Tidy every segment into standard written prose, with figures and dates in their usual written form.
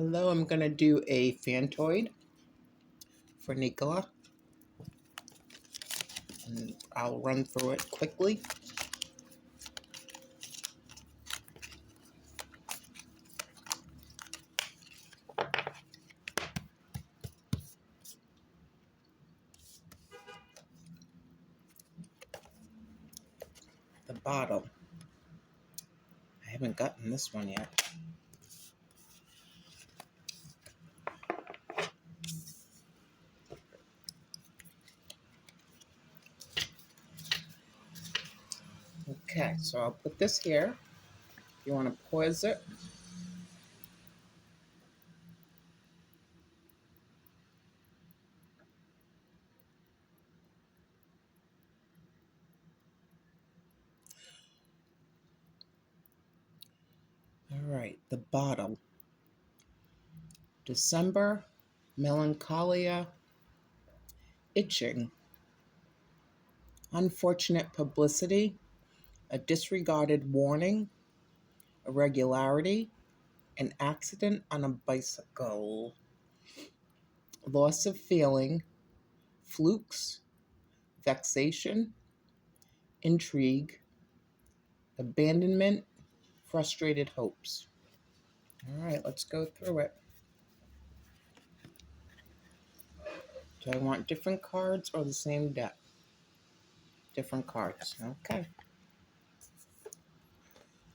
Hello, I'm going to do a Fantod for Nicola. And I'll run through it quickly. The bottle. I haven't gotten this one yet. Okay, so I'll put this here. If you want to pause it. All right, the bottle. December, Melancholia, itching, unfortunate publicity, a disregarded warning, irregularity, an accident on a bicycle, loss of feeling, flukes, vexation, intrigue, abandonment, frustrated hopes. All right, let's go through it. Do I want different cards or the same deck? Different cards. Okay.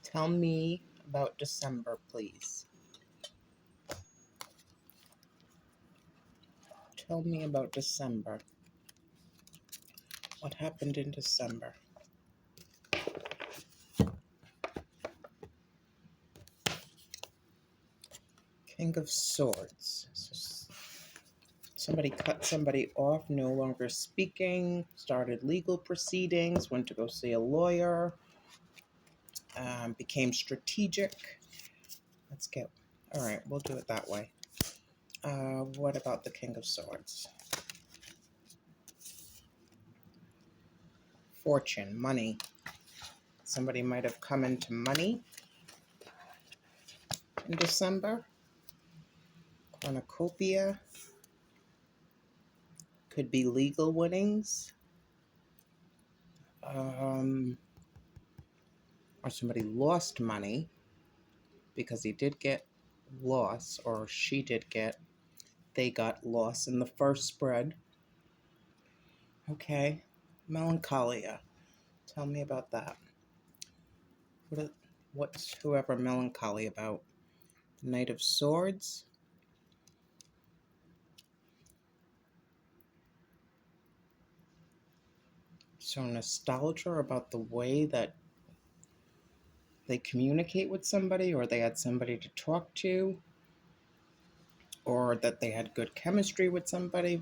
Tell me about December, please. Tell me about December. What happened in December? King of Swords. Somebody cut somebody off, no longer speaking, started legal proceedings, went to go see a lawyer, became strategic. Let's go. All right, we'll do it that way. What about the King of Swords? Fortune, money. Somebody might have come into money in December. Cornucopia. Could be legal winnings. Or somebody lost money because he did get loss, or she did get, they got loss in the first spread. Okay. Melancholia. Tell me about that. What's whoever melancholy about? Knight of Swords. So nostalgia about the way that they communicate with somebody, or they had somebody to talk to, or that they had good chemistry with somebody.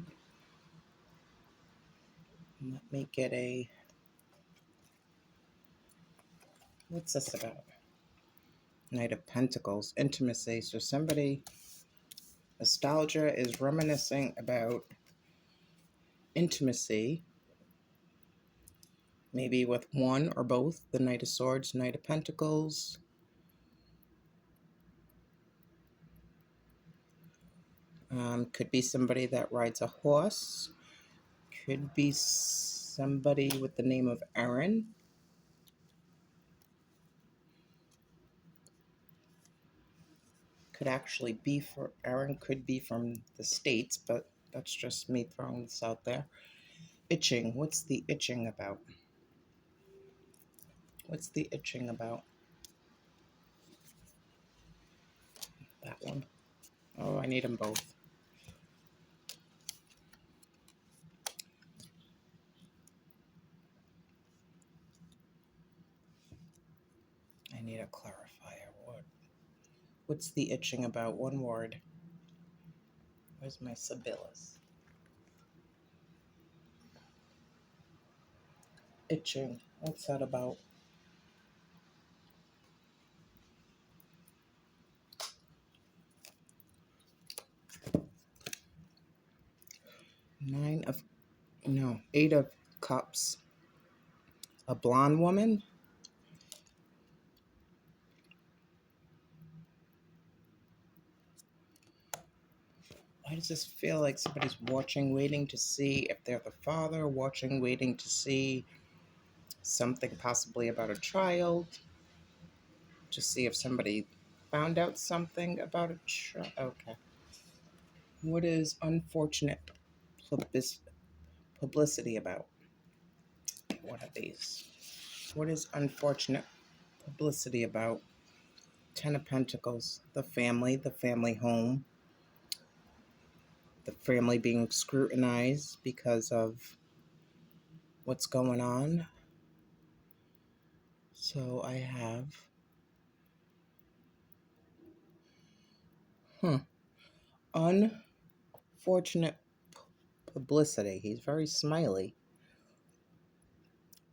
Let me get a... What's this about? Knight of Pentacles. Intimacy. So somebody... Nostalgia is reminiscing about intimacy. Maybe with one or both. The Knight of Swords, Knight of Pentacles. Could be somebody that rides a horse. Could be somebody with the name of Aaron. Could actually be for Aaron, could be from the States, but that's just me throwing this out there. Itching. What's the itching about? What's the itching about? That one. Oh, I need them both. I need a clarifier. What's the itching about? One word. Where's my Sibyllis? Itching. What's that about? Eight of Cups. A blonde woman. Why does this feel like somebody's watching, waiting to see if they're the father, watching, waiting to see something possibly about a child, to see if somebody found out something about a child? Okay. What is unfortunate publicity about? One of these. What is unfortunate publicity about? Ten of Pentacles, the family home, the family being scrutinized because of what's going on. So I have unfortunate publicity. He's very smiley.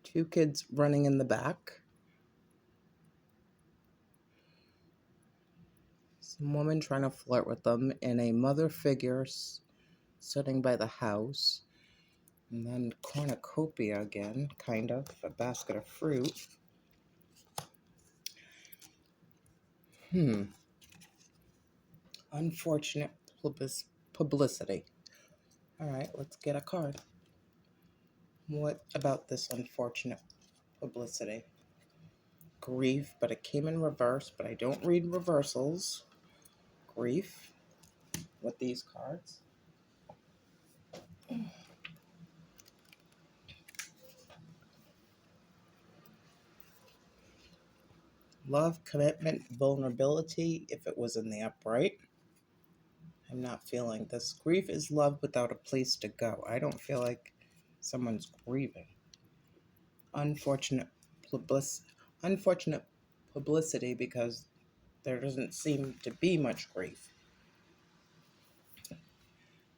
Two kids running in the back. Some woman trying to flirt with them, and a mother figure sitting by the house. And then cornucopia again, kind of, a basket of fruit. Unfortunate publicity. All right, let's get a card. What about this unfortunate publicity? Grief, but it came in reverse, but I don't read reversals. Grief with these cards. Love, commitment, vulnerability, if it was in the upright. I'm not feeling this. Grief is love without a place to go. I don't feel like someone's grieving. Unfortunate publicity because there doesn't seem to be much grief.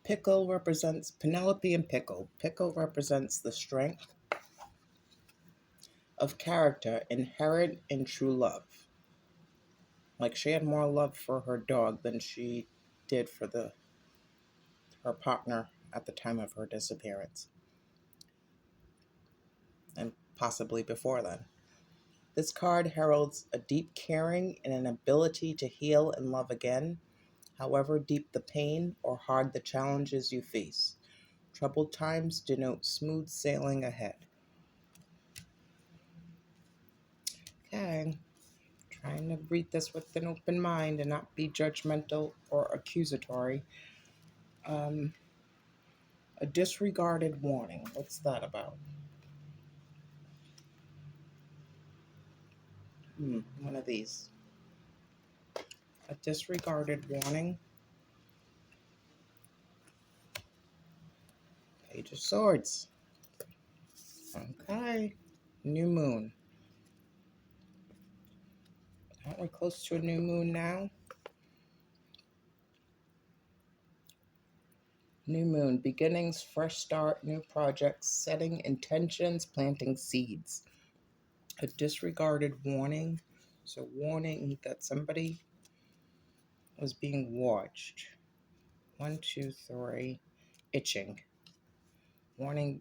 Pickle represents Penelope and Pickle. Pickle represents the strength of character inherent in true love. Like she had more love for her dog than she did for her partner at the time of her disappearance. And possibly before then. This card heralds a deep caring and an ability to heal and love again, however deep the pain or hard the challenges you face. Troubled times denote smooth sailing ahead. Okay. Trying to read this with an open mind and not be judgmental or accusatory. A disregarded warning. What's that about? One of these. A disregarded warning. Page of Swords. Okay. New moon. Aren't we close to a new moon now? New moon. Beginnings, fresh start, new projects, setting intentions, planting seeds. A disregarded warning. So warning that somebody was being watched. 1, 2, 3. Itching. Warning.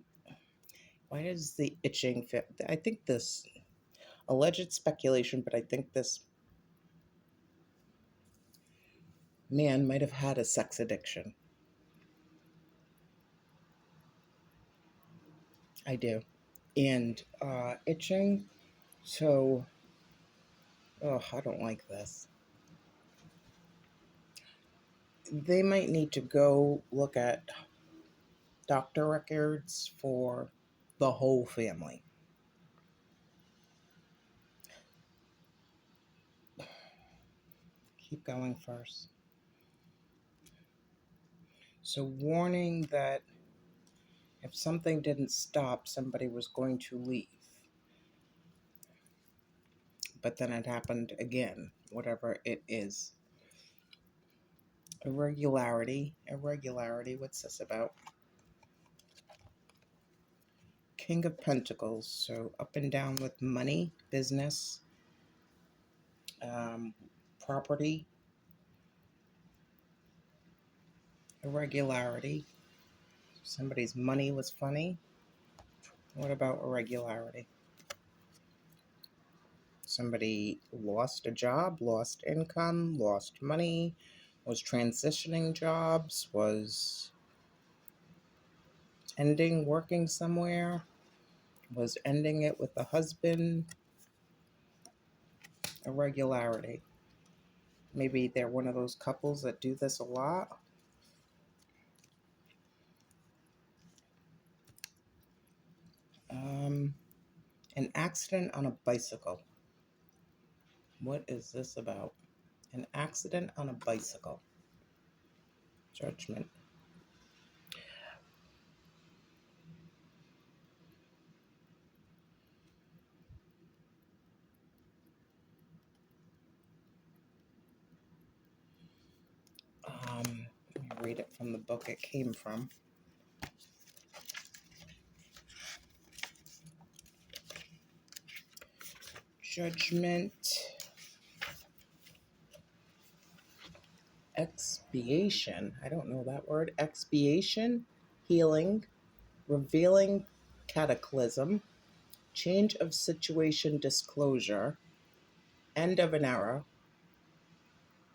Why does the itching fit? I think this, alleged speculation, but I think this man might have had a sex addiction. I do. And itching. So, I don't like this. They might need to go look at doctor records for the whole family. Keep going first. So warning that if something didn't stop, somebody was going to leave. But then it happened again, whatever it is. Irregularity, what's this about? King of Pentacles, so up and down with money, business, property. Irregularity, somebody's money was funny. What about irregularity? Somebody lost a job, lost income, lost money, was transitioning jobs, was ending working somewhere, was ending it with a husband. Irregularity. Maybe they're one of those couples that do this a lot. An accident on a bicycle. What is this about? An accident on a bicycle. Judgment. Let me read it from the book it came from. Judgment. Expiation. I don't know that word. Expiation. Healing. Revealing cataclysm. Change of situation disclosure. End of an era.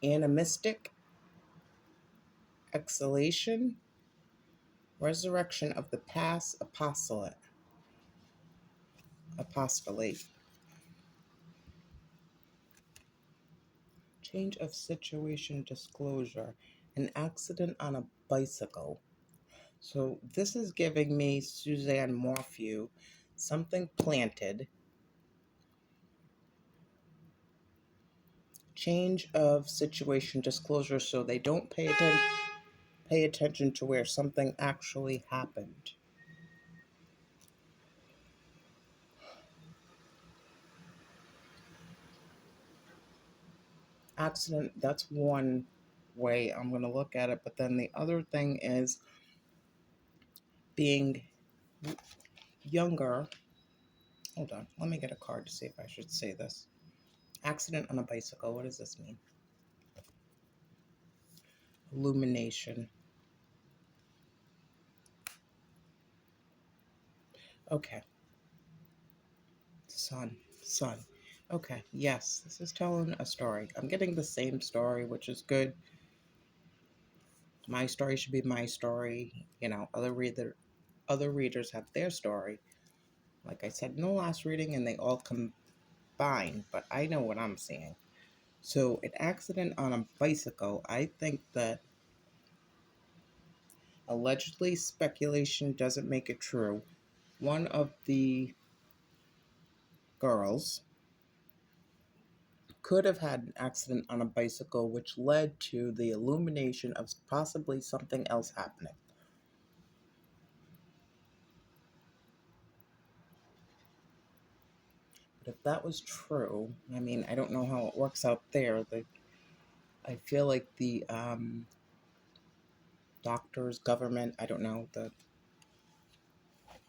Animistic. Exhalation. Resurrection of the past. Apostolate. Change of situation disclosure. An accident on a bicycle. So this is giving me Suzanne Morphew, something planted. Change of situation disclosure, so they don't pay attention to where something actually happened. Accident, that's one way I'm going to look at it, but then the other thing is being younger. Hold on, let me get a card to see if I should say this. Accident on a bicycle, what does this mean? Illumination. Okay. Sun. Okay, yes, this is telling a story. I'm getting the same story, which is good. My story should be my story. You know, other readers have their story. Like I said in the last reading, and they all combine, but I know what I'm seeing. So, an accident on a bicycle, I think that allegedly speculation doesn't make it true. One of the girls could have had an accident on a bicycle, which led to the illumination of possibly something else happening. But if that was true, I mean, I don't know how it works out there. I feel like the doctors, government, I don't know, the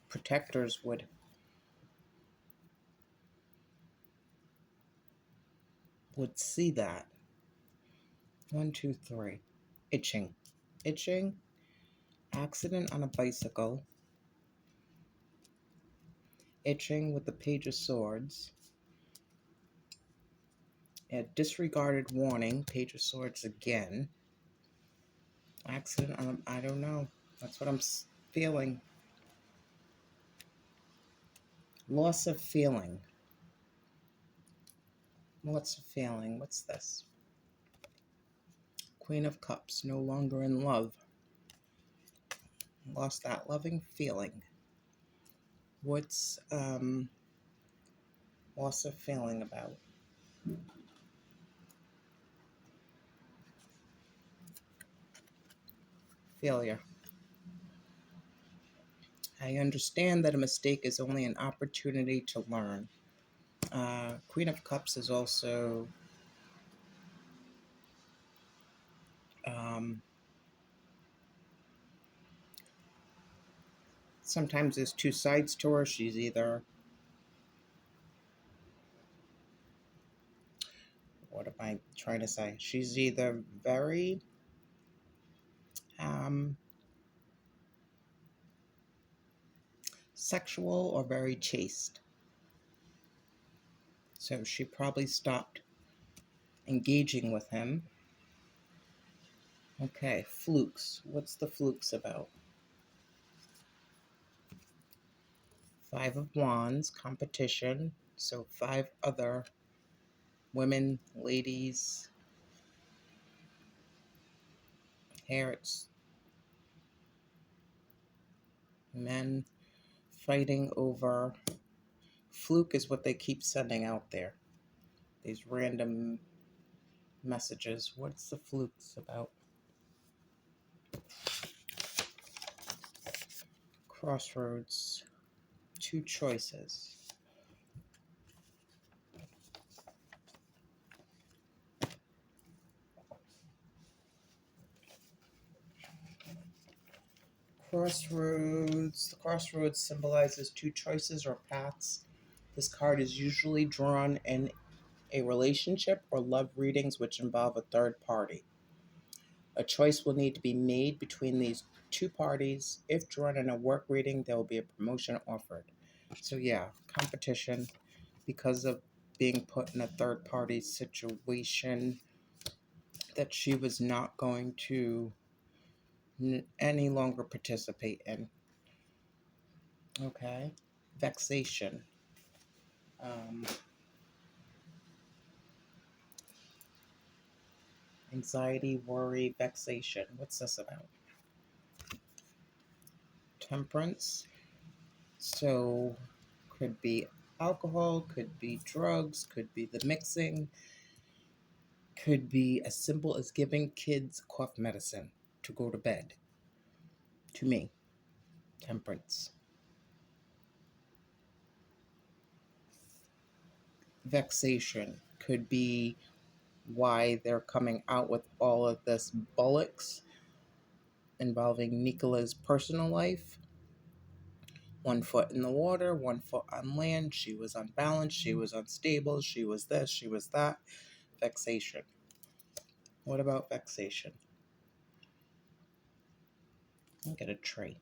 protectors would see that. 1, 2, 3. Itching, accident on a bicycle, itching with the Page of Swords, a disregarded warning, Page of Swords again, accident on I don't know. That's what I'm feeling. Loss of feeling. What's this? Queen of Cups, no longer in love. Lost that loving feeling. What's loss of feeling about? Failure. I understand that a mistake is only an opportunity to learn. Queen of Cups is also sometimes there's two sides to her. She's either, what am I trying to say? She's either very sexual or very chaste. So she probably stopped engaging with him Okay, Flukes. What's the Flukes about? Five of Wands, competition. So five other women, ladies. Here it's men fighting over. Fluke is what they keep sending out there. These random messages. What's the Flukes about? Crossroads. Two choices. Crossroads. The crossroads symbolizes two choices or paths. This card is usually drawn in a relationship or love readings which involve a third party. A choice will need to be made between these two parties. If drawn in a work reading, there will be a promotion offered. So yeah, competition because of being put in a third party situation that she was not going to any longer participate in. Okay. Vexation. Um, Anxiety, worry, vexation. What's this about? Temperance. So, could be alcohol, could be drugs, could be the mixing, could be as simple as giving kids cough medicine to go to bed. To me, temperance. Vexation could be why they're coming out with all of this bollocks involving Nicola's personal life. 1 foot in the water, 1 foot on land. She was unbalanced, she was unstable, she was this, she was that. Vexation. What about vexation? I'll get a tree.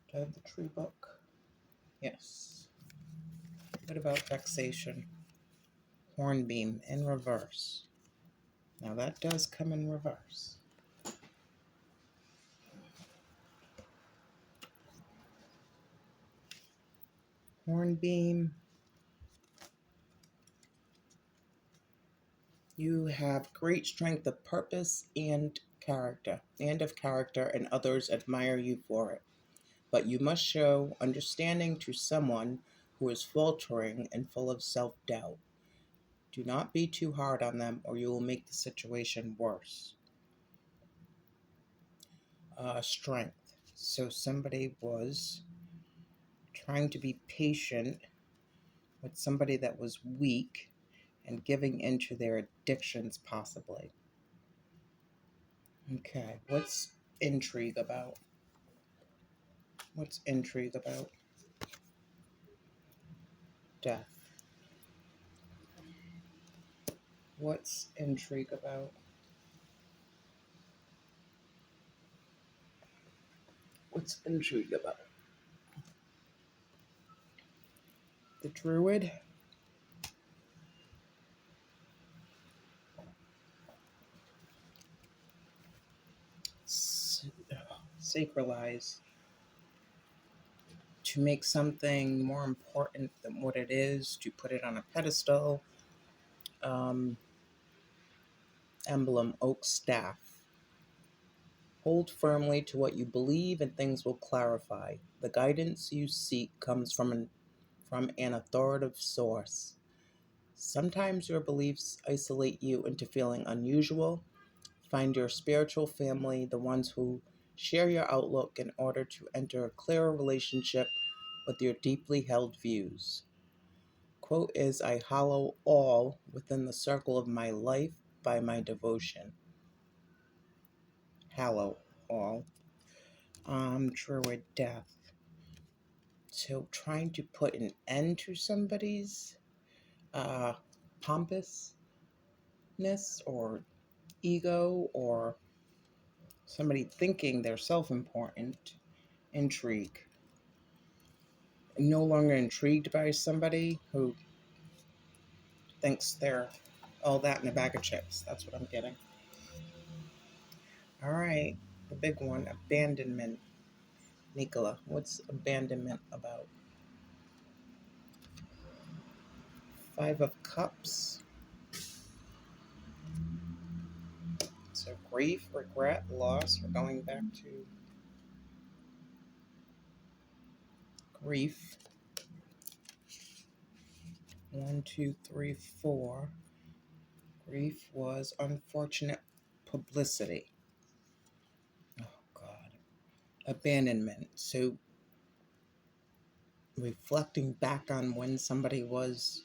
Do I have the tree book? Yes. What about vexation? Hornbeam in reverse. Now that does come in reverse. Hornbeam. You have great strength of purpose and of character, and others admire you for it. But you must show understanding to someone who is faltering and full of self-doubt. Do not be too hard on them, or you will make the situation worse. Strength. So somebody was trying to be patient with somebody that was weak and giving into their addictions, possibly. Okay, what's intrigue about? What's intrigue about? Death. What's intrigue about? What's intrigue about? The druid. Sacralize. To make something more important than what it is, to put it on a pedestal. Emblem, oak staff. Hold firmly to what you believe and things will clarify. The guidance you seek comes from an authoritative source. Sometimes your beliefs isolate you into feeling unusual. Find your spiritual family, the ones who share your outlook, in order to enter a clearer relationship with your deeply held views. Quote is, I hollow all within the circle of my life by my devotion. Hallow all. Druid death. So trying to put an end to somebody's pompousness or ego, or somebody thinking they're self-important. Intrigue. No longer intrigued by somebody who thinks they're all that in a bag of chips. That's what I'm getting. All right, the big one, abandonment. Nicola, what's abandonment about? Five of Cups. So grief, regret, loss. We're going back to grief. 1, 2, 3, 4. Grief was unfortunate publicity. Oh, God. Abandonment. So reflecting back on when somebody was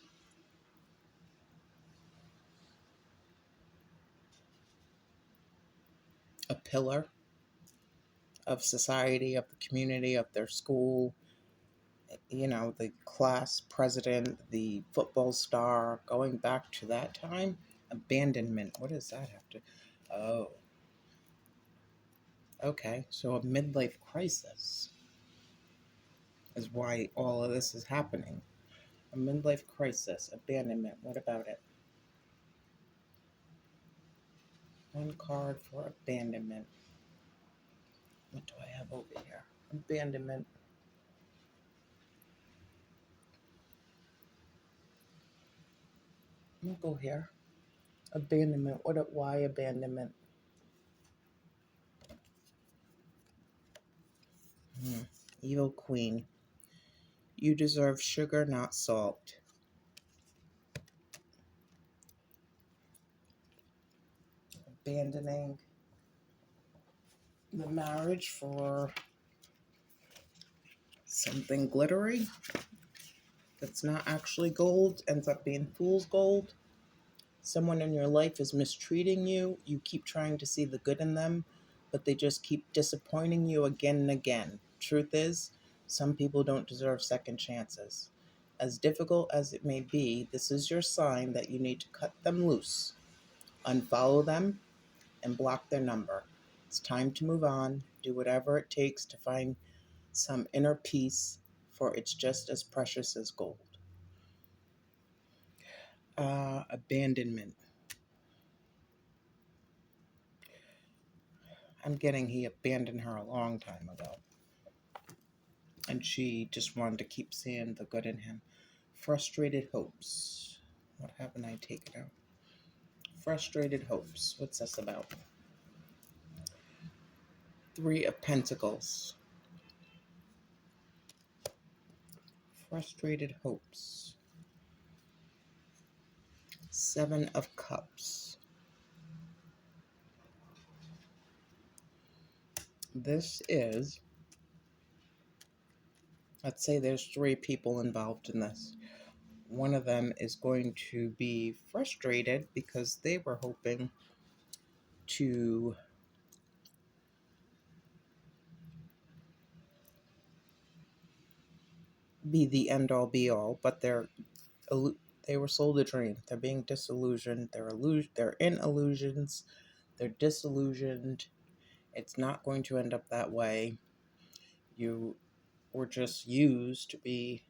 a pillar of society, of the community, of their school, the class president, the football star, going back to that time. Abandonment. What does that have to? Oh, okay. So a midlife crisis is why all of this is happening. A midlife crisis, abandonment. What about it? One card for abandonment. What do I have over here? Abandonment. I'm gonna go here. Abandonment. Why abandonment? Evil Queen. You deserve sugar, not salt. Abandoning the marriage for something glittery that's not actually gold, ends up being fool's gold. Someone in your life is mistreating you. You keep trying to see the good in them, but they just keep disappointing you again and again. Truth is, some people don't deserve second chances. As difficult as it may be, this is your sign that you need to cut them loose, unfollow them, and block their number. It's time to move on. Do whatever it takes to find some inner peace, for it's just as precious as gold. Abandonment. I'm getting he abandoned her a long time ago. And she just wanted to keep seeing the good in him. Frustrated hopes. What happened? I take it out. Frustrated hopes. What's this about? Three of Pentacles. Frustrated hopes. Seven of Cups. This is, let's say there's three people involved in this. One of them is going to be frustrated because they were hoping to be the end all be all, but they were sold a dream. They're being disillusioned. They're in illusions. They're disillusioned. It's not going to end up that way. You were just used to be